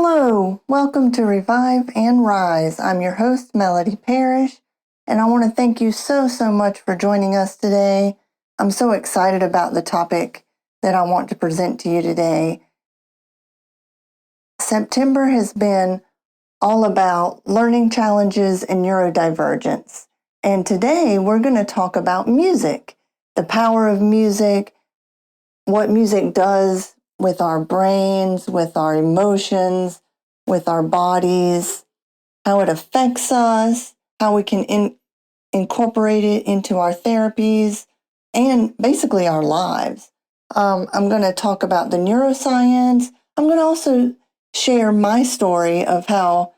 Hello, welcome to Revive and Rise. I'm your host, Melody Parrish, and I want to thank you so much for joining us today. I'm so excited about the topic that I want to present to you today. September has been all about learning challenges and neurodivergence. And today we're going to talk about music, the power of music, what music does with our brains, with our emotions, with our bodies, how it affects us, how we can incorporate it into our therapies, and basically our lives. I'm going to talk about the neuroscience. I'm going to also share my story of how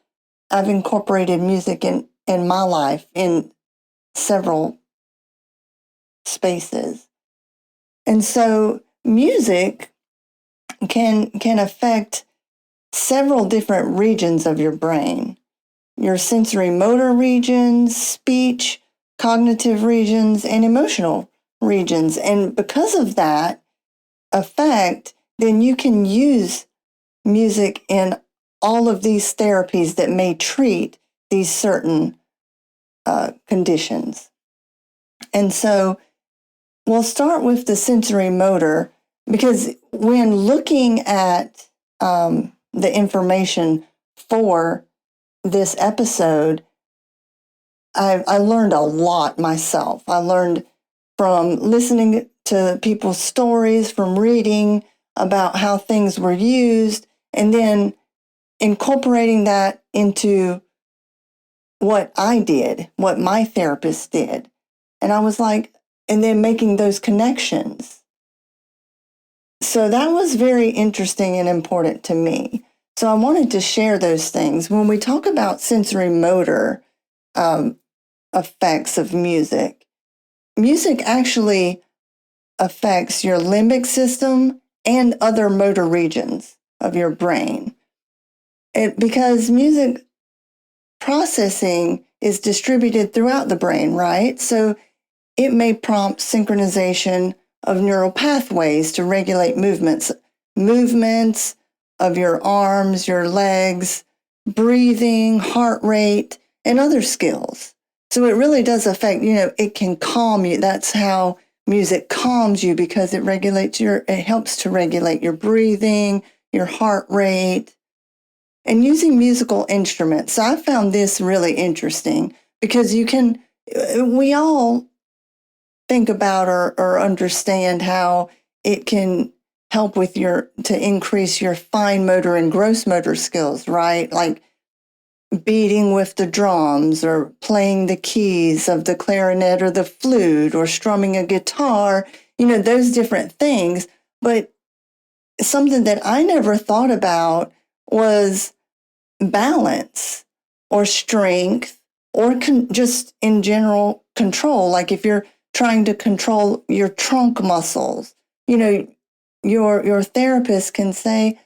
I've incorporated music in my life in several spaces. And so music can affect several different regions of your brain. Your sensory motor regions, speech, cognitive regions, and emotional regions. And because of that effect, then you can use music in all of these therapies that may treat these certain conditions. And so we'll start with the sensory motor, because when looking at the information for this episode, I learned a lot myself. I learned from listening to people's stories, from reading about how things were used, and then incorporating that into what I did, what my therapist did. And I was like, and then making those connections. So that was very interesting and important to me. So I wanted to share those things. When we talk about sensory motor effects of music, music actually affects your limbic system and other motor regions of your brain. Because music processing is distributed throughout the brain, right? So it may prompt synchronization of neural pathways to regulate movements of your arms, your legs, breathing, heart rate, and other skills. So it really does affect, it can calm you. That's how music calms you, because it helps to regulate your breathing, your heart rate, and using musical instruments. So I found this really interesting because we all think about or understand how it can help with to increase your fine motor and gross motor skills, right? Like beating with the drums or playing the keys of the clarinet or the flute or strumming a guitar, those different things. But something that I never thought about was balance or strength or just in general control. Like if you're trying to control your trunk muscles, your therapist can say,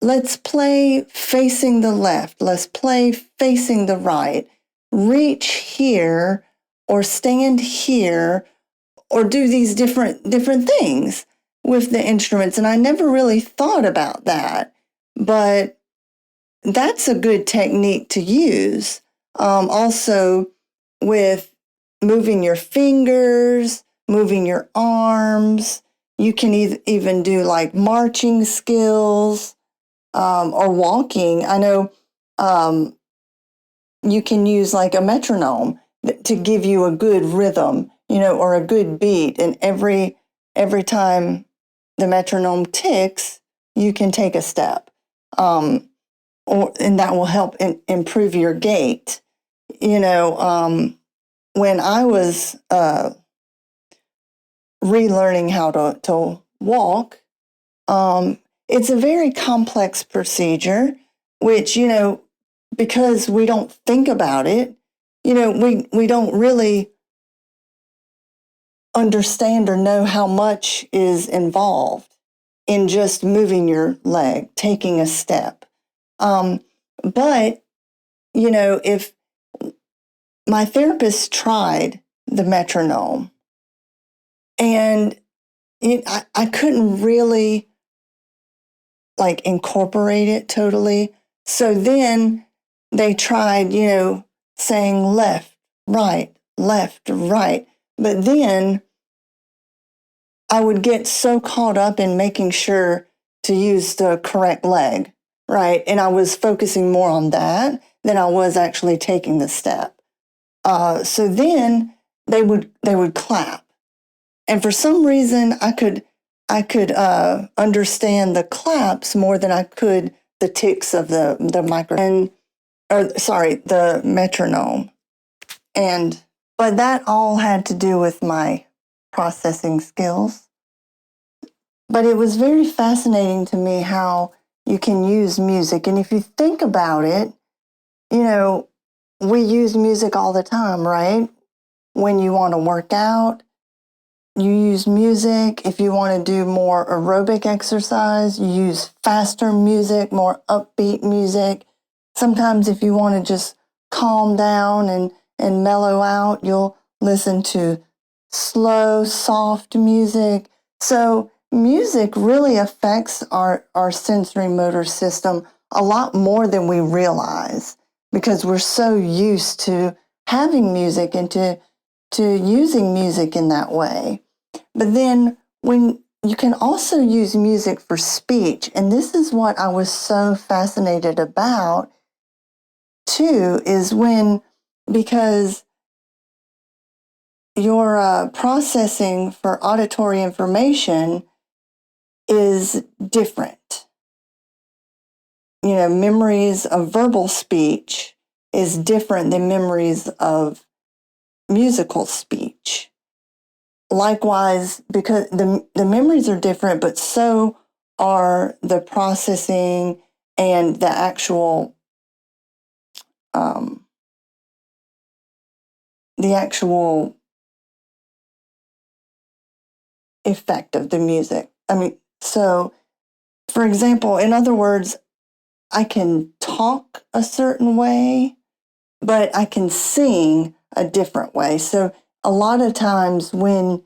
let's play facing the left, let's play facing the right, reach here or stand here or do these different things with the instruments. And I never really thought about that, but that's a good technique to use. Also with moving your fingers, moving your arms. You can even do like marching skills or walking. I know you can use like a metronome to give you a good rhythm, or a good beat. And every time the metronome ticks, you can take a step. And that will help improve your gait. When I was relearning how to walk, it's a very complex procedure, which, because we don't think about it, we don't really understand or know how much is involved in just moving your leg, taking a step. But, if my therapist tried the metronome, and I couldn't really like incorporate it totally. So then they tried, saying left, right. But then I would get so caught up in making sure to use the correct leg, right? And I was focusing more on that than I was actually taking the step. So then they would clap, and for some reason I could understand the claps more than I could the ticks of the microphone, the metronome, but that all had to do with my processing skills. But it was very fascinating to me how you can use music, and if you think about it, we use music all the time, right? When you want to work out, you use music. If you want to do more aerobic exercise, you use faster music, more upbeat music. Sometimes if you want to just calm down and mellow out, you'll listen to slow, soft music. So music really affects our sensory motor system a lot more than we realize, because we're so used to having music and to using music in that way. But then when you can also use music for speech, and this is what I was so fascinated about too, is because your processing for auditory information is different. Memories of verbal speech is different than memories of musical speech. Likewise, because the memories are different, but so are the processing and the actual effect of the music. So for example, in other words, I can talk a certain way, but I can sing a different way. So a lot of times when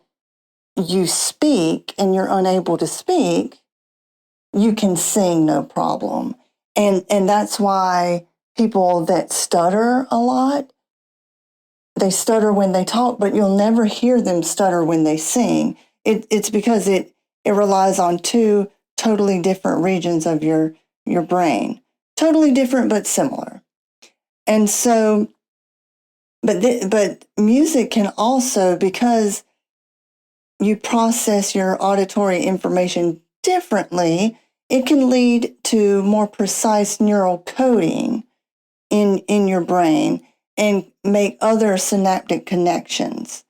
you speak and you're unable to speak, you can sing no problem. And that's why people that stutter a lot, they stutter when they talk, but you'll never hear them stutter when they sing. It's because it relies on two totally different regions of your brain. Totally different, but similar. And so, but music can also, because you process your auditory information differently, it can lead to more precise neural coding in your brain and make other synaptic connections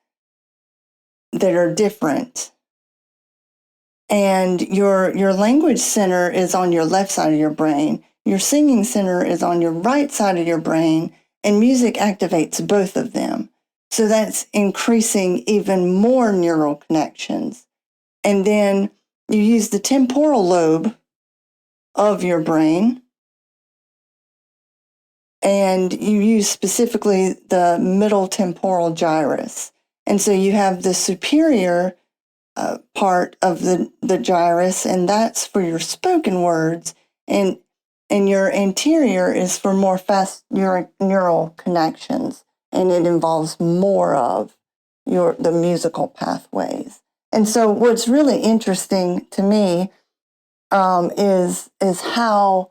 that are different. And your language center is on your left side of your brain. Your singing center is on your right side of your brain, and music activates both of them. So that's increasing even more neural connections. And then you use the temporal lobe of your brain, and you use specifically the middle temporal gyrus. And so you have the superior part of the gyrus, and that's for your spoken words, and your anterior is for more fast neural connections, and it involves more of the musical pathways. And so what's really interesting to me is how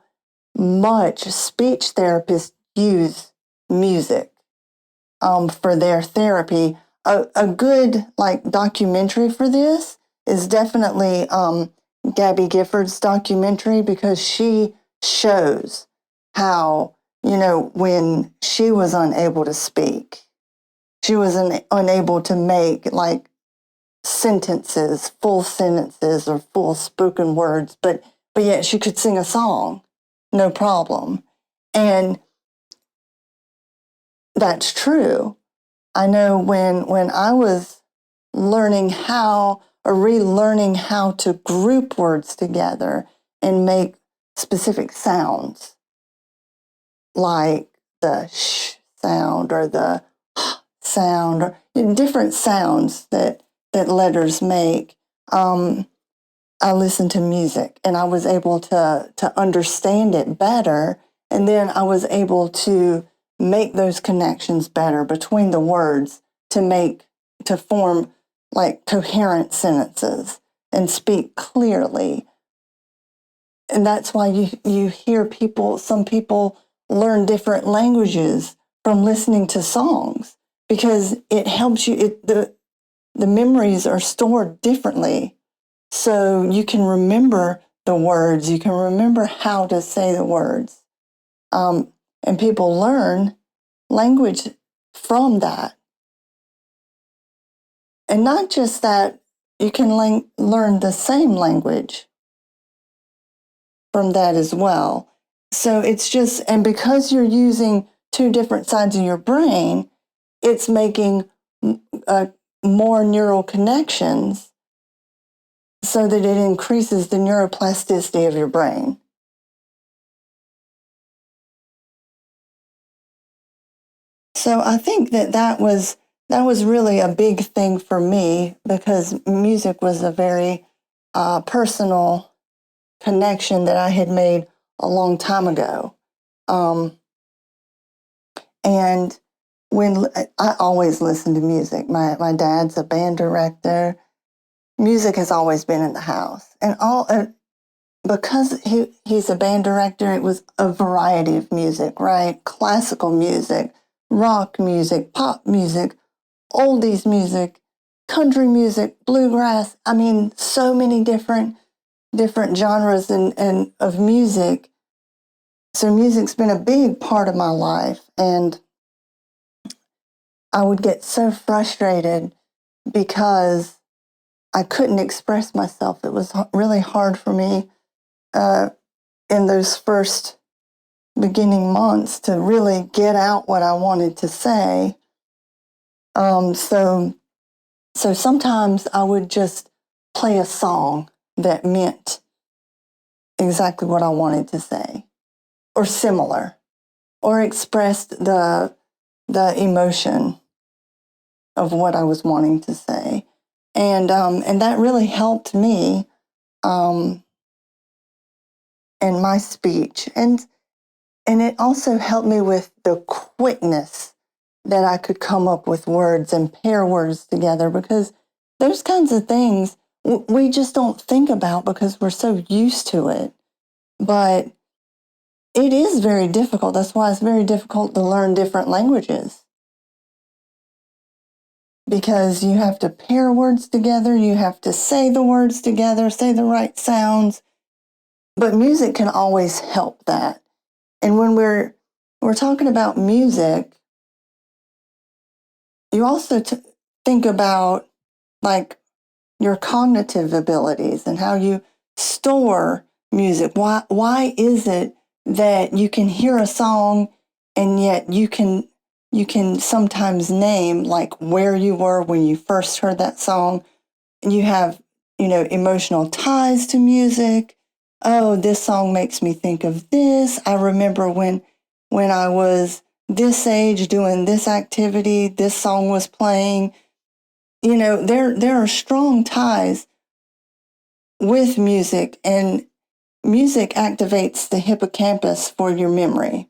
much speech therapists use music for their therapy. A good documentary for this is definitely Gabby Gifford's documentary, because she shows how, when she was unable to speak, she was unable to make full sentences or full spoken words, but yet she could sing a song, no problem. And that's true. I know when I was relearning how to group words together and make specific sounds, like the sh sound or the h sound, or different sounds that letters make. I listened to music and I was able to understand it better. And then I was able to make those connections better between the words to form like coherent sentences and speak clearly. And that's why you hear some people learn different languages from listening to songs, because it helps you, the memories are stored differently. So you can remember the words, you can remember how to say the words. And people learn language from that. And not just that, you can learn the same language from that as well. So it's just, and because you're using two different sides of your brain, it's making more neural connections so that it increases the neuroplasticity of your brain. So I think that was really a big thing for me, because music was a very personal connection that I had made a long time ago. And when I always listen to music, my dad's a band director. Music has always been in the house, and because he's a band director, it was a variety of music, right? Classical music, rock music, pop music, oldies music, country music, bluegrass. I mean, so many different genres and of music. So music's been a big part of my life, and I would get so frustrated because I couldn't express myself. It was really hard for me in those first beginning months to really get out what I wanted to say. So sometimes I would just play a song that meant exactly what I wanted to say, or similar, or expressed the emotion of what I was wanting to say, and that really helped me in my speech, and it also helped me with the quickness that I could come up with words and pair words together, because those kinds of things we just don't think about because we're so used to it. But it is very difficult. That's why it's very difficult to learn different languages, because you have to pair words together, you have to say the words together, say the right sounds. But music can always help that. And when we're talking about music, you also think about like your cognitive abilities and how you store music. Why is it that you can hear a song and yet you can sometimes name like where you were when you first heard that song, and you have, emotional ties to music. Oh, this song makes me think of this. I remember when I was this age doing this activity, this song was playing. There are strong ties with music, and music activates the hippocampus for your memory.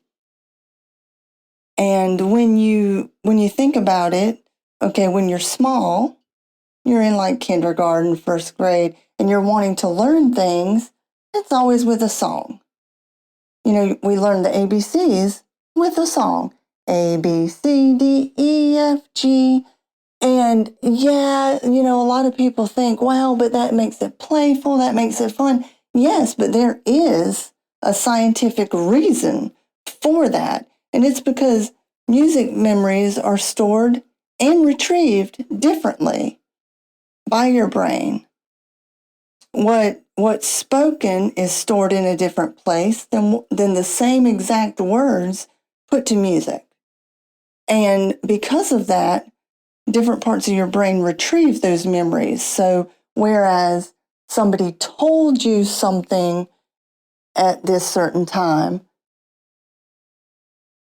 And when you think about it, okay, when you're small, you're in like kindergarten, first grade, and you're wanting to learn things, it's always with a song. We learn the ABCs with a song. A, B, C, D, E, F, G. And yeah, a lot of people think, well, but that makes it playful, that makes it fun. Yes, but there is a scientific reason for that. And it's because music memories are stored and retrieved differently by your brain. What's spoken is stored in a different place than the same exact words put to music. And because of that, different parts of your brain retrieve those memories. So whereas somebody told you something at this certain time,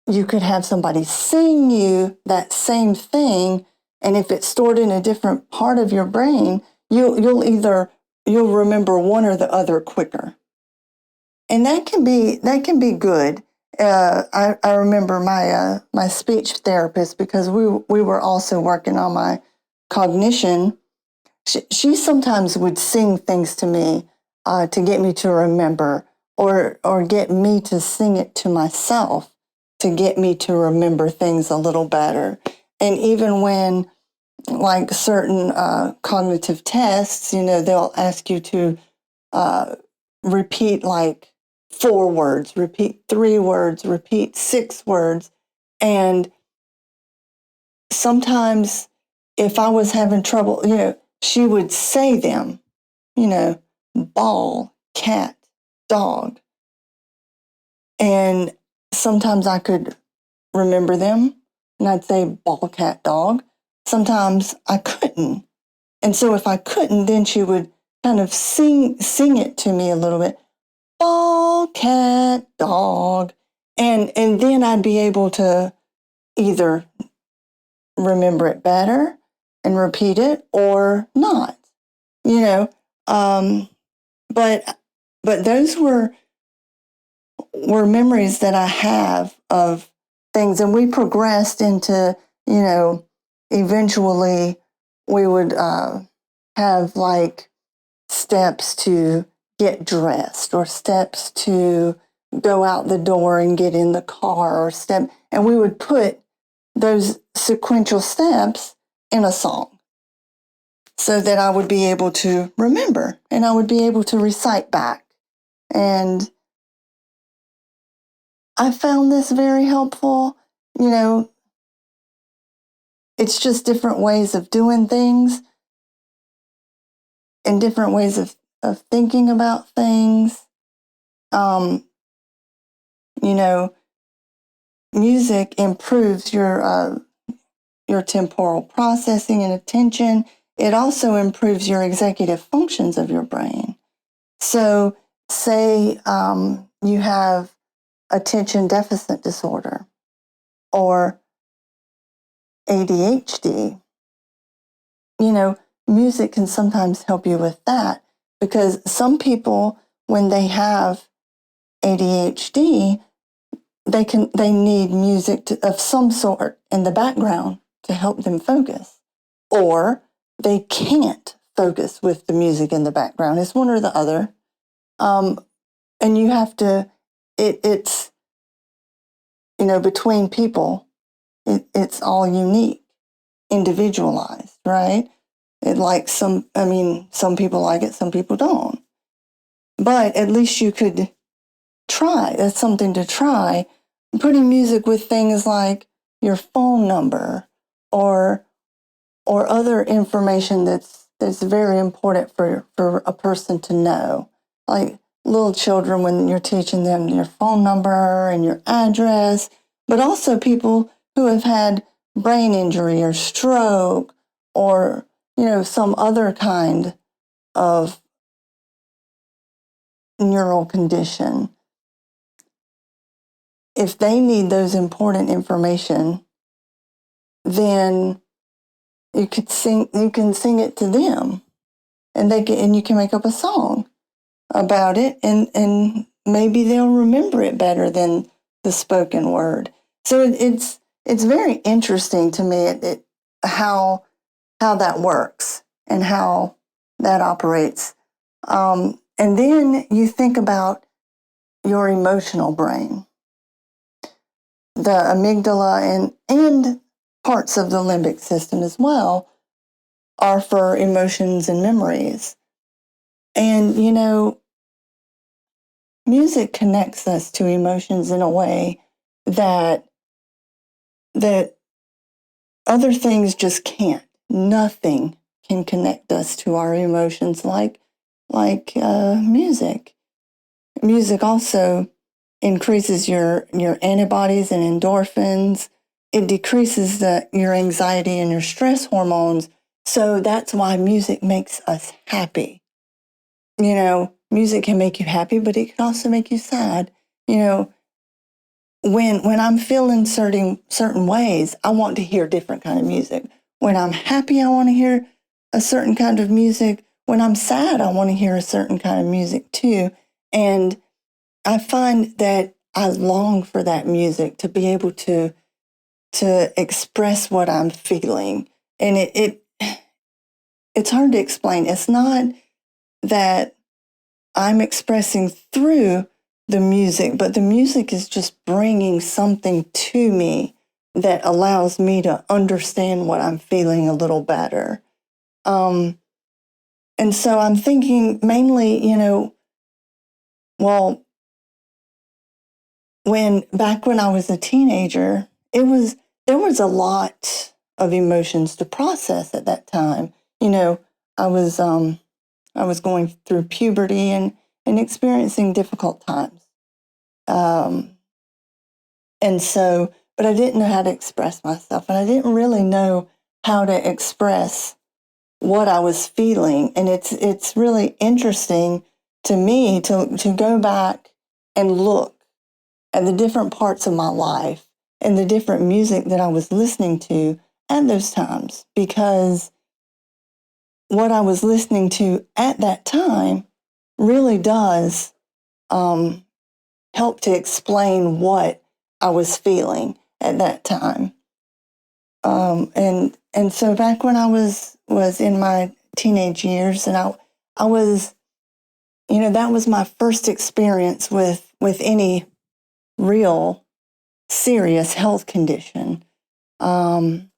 you could have somebody sing you that same thing, and if it's stored in a different part of your brain, you'll either you'll remember one or the other quicker. And that can be good. I remember my speech therapist, because we were also working on my cognition. She sometimes would sing things to me to get me to remember, or get me to sing it to myself to get me to remember things a little better. And even when, like, certain cognitive tests, they'll ask you to repeat like 4 words, repeat 3 words, repeat 6 words. And sometimes if I was having trouble, she would say them, ball, cat, dog. And sometimes I could remember them and I'd say ball, cat, dog. Sometimes I couldn't. And so if I couldn't, then she would kind of sing it to me a little bit. Ball, cat, dog. And then I'd be able to either remember it better and repeat it, or not, but those were memories that I have of things. And we progressed into, eventually we would have like steps to get dressed, or steps to go out the door and get in the car, and we would put those sequential steps in a song so that I would be able to remember and I would be able to recite back. And I found this very helpful. It's just different ways of doing things and different ways of thinking about things. Music improves your temporal processing and attention. It also improves your executive functions of your brain. So, say you have attention deficit disorder or ADHD, music can sometimes help you with that, because some people, when they have ADHD, they need music of some sort in the background to help them focus, or they can't focus with the music in the background. It's one or the other. And you have to, it's, between people, it's all unique, individualized, right? Some people like it, some people don't. But at least you could try. That's something to try. Putting music with things like your phone number or other information that's very important for a person to know. Like little children, when you're teaching them your phone number and your address, but also people who have had brain injury or stroke or, some other kind of neural condition. If they need those important information, then you can sing it to them, and you can make up a song about it, and maybe they'll remember it better than the spoken word. So it's very interesting to me how that works and how that operates. And then you think about your emotional brain. The amygdala and parts of the limbic system as well are for emotions and memories. And, music connects us to emotions in a way that other things just can't. Nothing can connect us to our emotions like music. Music also increases your antibodies and endorphins. It decreases your anxiety and your stress hormones. So that's why music makes us happy. Music can make you happy, but it can also make you sad. When I'm feeling certain ways, I want to hear different kind of music. When I'm happy, I want to hear a certain kind of music. when I'm sad, I want to hear a certain kind of music too. And I find that I long for that music to be able to express what I'm feeling. And it's hard to explain. It's not that I'm expressing through the music, but the music is just bringing something to me that allows me to understand what I'm feeling a little better. And so I'm thinking mainly, well, back when I was a teenager, there was a lot of emotions to process at that time. I was going through puberty and experiencing difficult times. And so, but I didn't know how to express myself, and I didn't really know how to express what I was feeling. And it's really interesting to me to go back and look at the different parts of my life and the different music that I was listening to at those times, because what I was listening to at that time really does help to explain what I was feeling at that time. And so back when I was in my teenage years, and I was, that was my first experience with any real serious health condition. And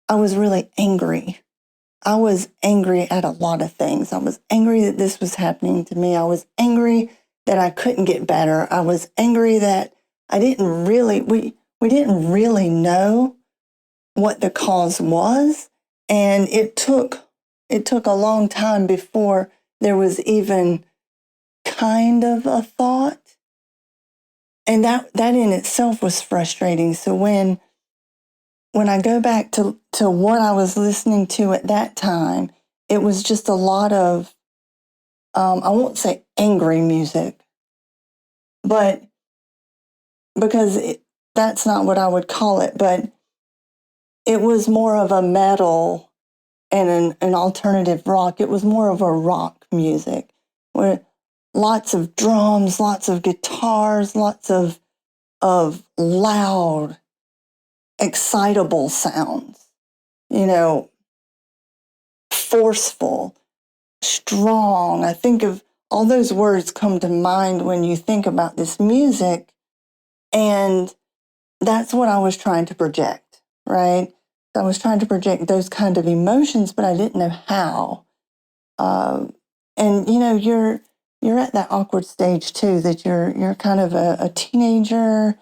I was really angry. I was angry at a lot of things. I was angry that this was happening to me. I was angry that I couldn't get better. I was angry that we didn't really know what the cause was. And it took a long time before there was even kind of a thought. And that in itself was frustrating. So when I go back to what I was listening to at that time, it was just a lot of, I won't say angry music, but because that's not what I would call it, but it was more of a metal and an alternative rock. It was more of a rock music where lots of drums, lots of guitars, lots of loud, excitable sounds, forceful, strong. I think of all those words come to mind when you think about this music. And that's what I was trying to project, right? I was trying to project those kind of emotions, but I didn't know how. And you're at that awkward stage too, that you're kind of a teenager,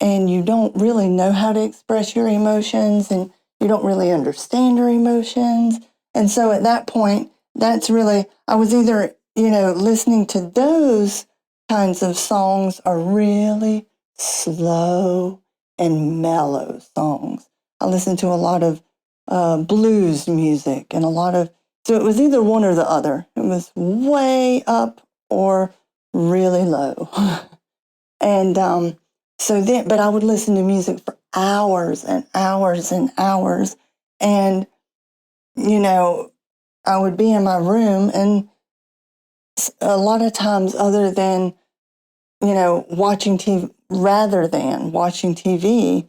and you don't really know how to express your emotions, and you don't really understand your emotions. And so at that point, I was either, listening to those kinds of songs or really slow and mellow songs. I listened to a lot of blues music and so it was either one or the other. It was way up or really low. And but I would listen to music for hours and hours and hours. And, I would be in my room, and a lot of times other than, watching TV, rather than watching TV,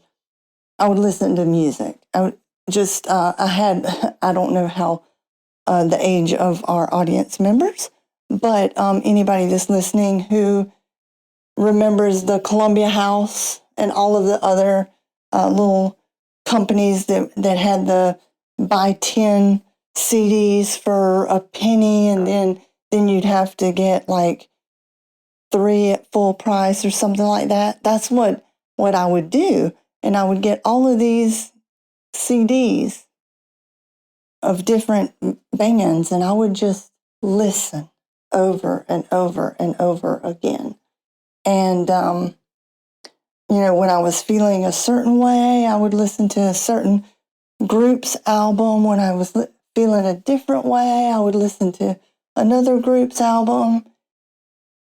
I would listen to music. I would just, I don't know how the age of our audience members, but anybody that's listening who remembers the Columbia House and all of the other little companies that had the buy 10 CDs for a penny, and then you'd have to get like 3 at full price or something like that. That's what I would do. And I would get all of these CDs of different bands, and I would just listen over and over and over again. And, when I was feeling a certain way, I would listen to a certain group's album. When I was feeling a different way, I would listen to another group's album.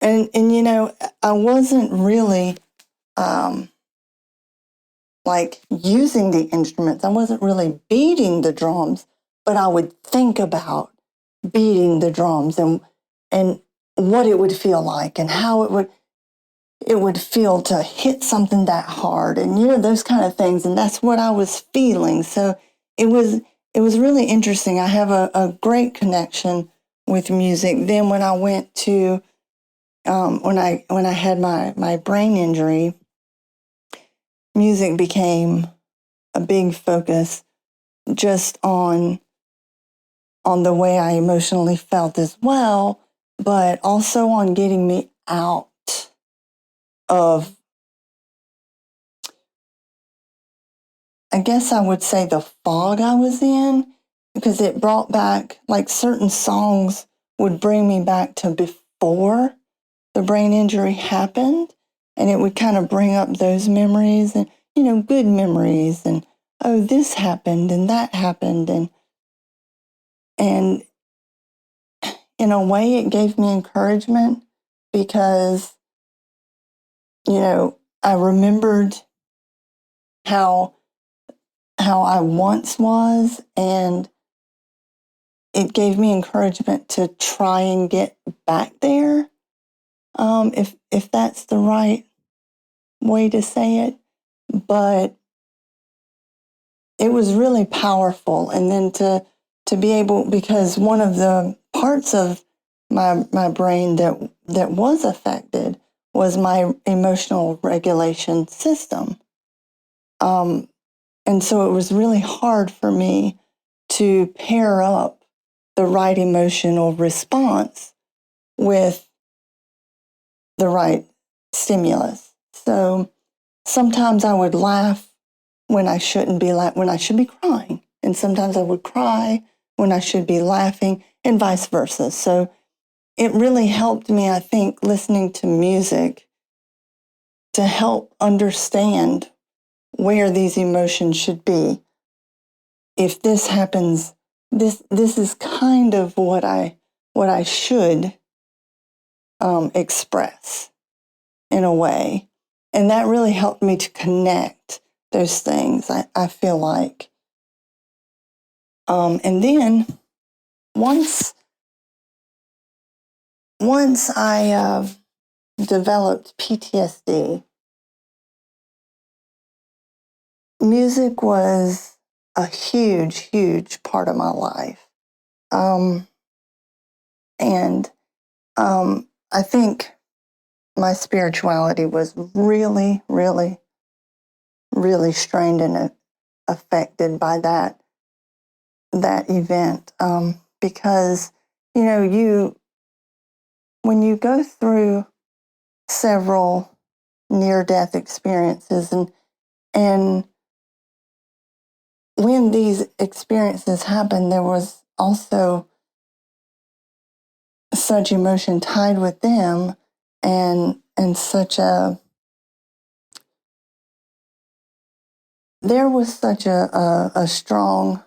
And I wasn't really like using the instruments. I wasn't really beating the drums. but I would think about beating the drums and what it would feel like and how it would feel to hit something that hard and those kind of things, and that's what I was feeling. So it was really interesting. I have a great connection with music. Then when I went to when I had my brain injury, music became a big focus just on the way I emotionally felt as well, but also on getting me out of, I guess I would say, the fog I was in, because it brought back, like, certain songs would bring me back to before the brain injury happened, and it would kind of bring up those memories and, good memories, and, oh, this happened and that happened, and in a way it gave me encouragement because, I remembered how I once was, and it gave me encouragement to try and get back there, if that's the right way to say it. But it was really powerful, and then to be able, because one of the parts of my brain that was affected was my emotional regulation system. And so it was really hard for me to pair up the right emotional response with the right stimulus. So sometimes I would laugh when I shouldn't be when I should be crying. And sometimes I would cry when I should be laughing, and vice versa. So it really helped me, I think, listening to music to help understand where these emotions should be. If this happens, this is kind of what I should express in a way. And that really helped me to connect those things, I feel like. And then once I developed PTSD, music was a huge, huge part of my life. And I think my spirituality was really, really, really strained and affected by that event. Because, when you go through several near-death experiences, and when these experiences happened, there was also such emotion tied with them, and there was such a strong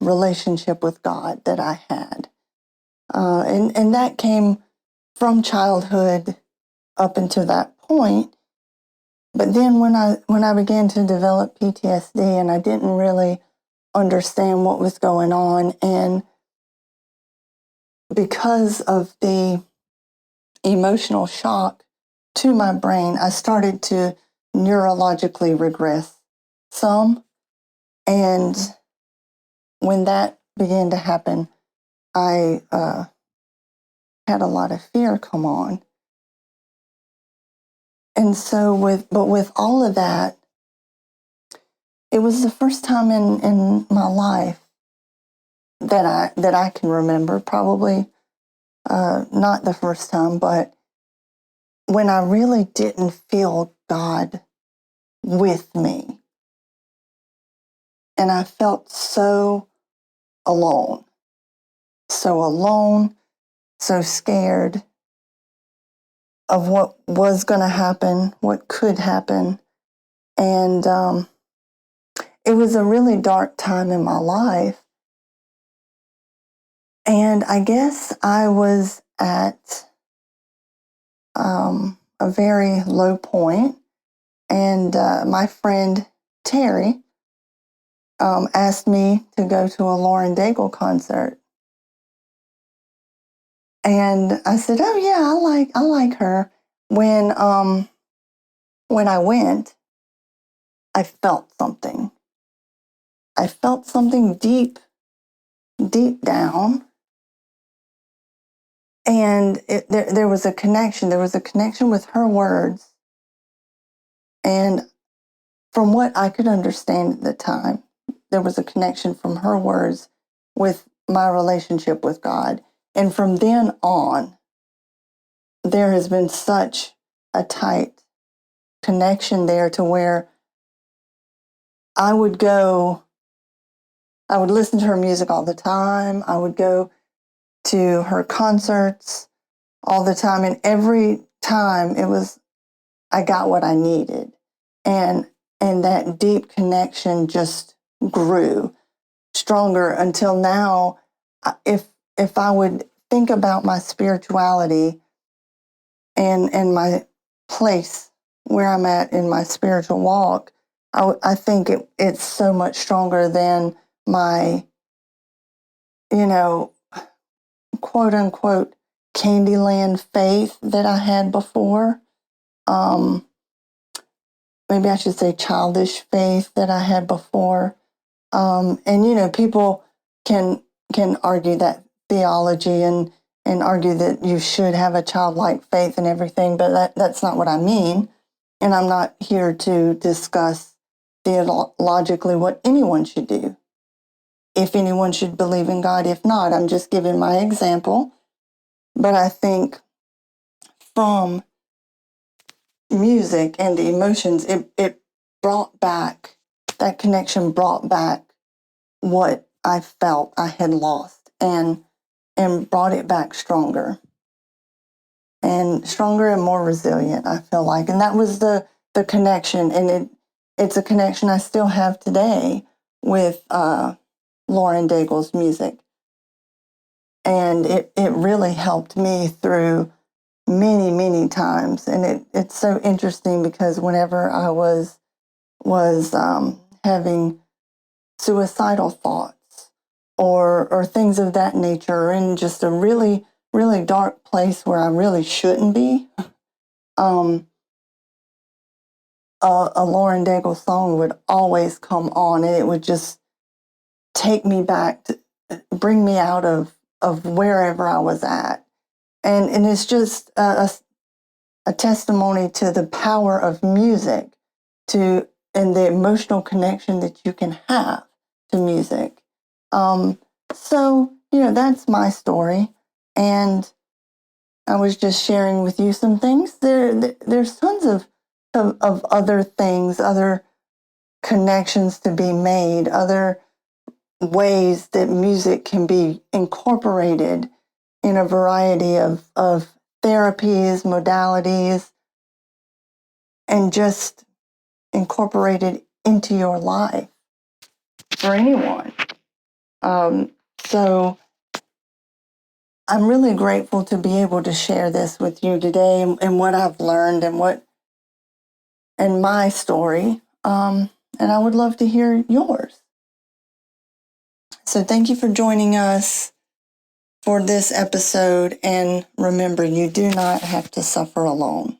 relationship with God that I had. And that came from childhood up until that point. But then when I began to develop PTSD, and I didn't really understand what was going on, and because of the emotional shock to my brain, I started to neurologically regress some. And when that began to happen, I had a lot of fear come on. And so with all of that, it was the first time in my life that I can remember, probably not the first time, but when I really didn't feel God with me. And I felt so alone, so scared of what was going to happen, what could happen. And it was a really dark time in my life. And I guess I was at a very low point. And my friend Terry, asked me to go to a Lauren Daigle concert. And I said, "Oh yeah, I like her." When I went, I felt something. I felt something deep down, and there was a connection. There was a connection with her words, and from what I could understand at the time, there was a connection from her words with my relationship with God. And from then on, there has been such a tight connection there to where I would listen to her music all the time. I would go to her concerts all the time. And every time I got what I needed. And that deep connection just grew stronger until now. If I would think about my spirituality and my place where I'm at in my spiritual walk, I think it's so much stronger than my, quote unquote, Candyland faith that I had before. Maybe I should say childish faith that I had before. And people can argue that theology and argue that you should have a childlike faith and everything, but that's not what I mean. And I'm not here to discuss theologically what anyone should do. If anyone should believe in God, if not, I'm just giving my example. But I think from music and the emotions, it brought back, that connection brought back what I felt I had lost and brought it back stronger and more resilient, I feel like. And that was the connection. And it's a connection I still have today with Lauren Daigle's music. And it really helped me through many, many times. And it's so interesting because whenever I was having suicidal thoughts or things of that nature, or in just a really, really dark place where I really shouldn't be, a Lauren Daigle song would always come on, and it would just take me back to bring me out of wherever I was at. And it's just a testimony to the power of music and the emotional connection that you can have to music. So, that's my story. And I was just sharing with you some things. There's tons of other things, other connections to be made, other ways that music can be incorporated in a variety of therapies, modalities, and just incorporated into your life for anyone. So I'm really grateful to be able to share this with you today and what I've learned and my story. And I would love to hear yours. So thank you for joining us for this episode. And remember, you do not have to suffer alone.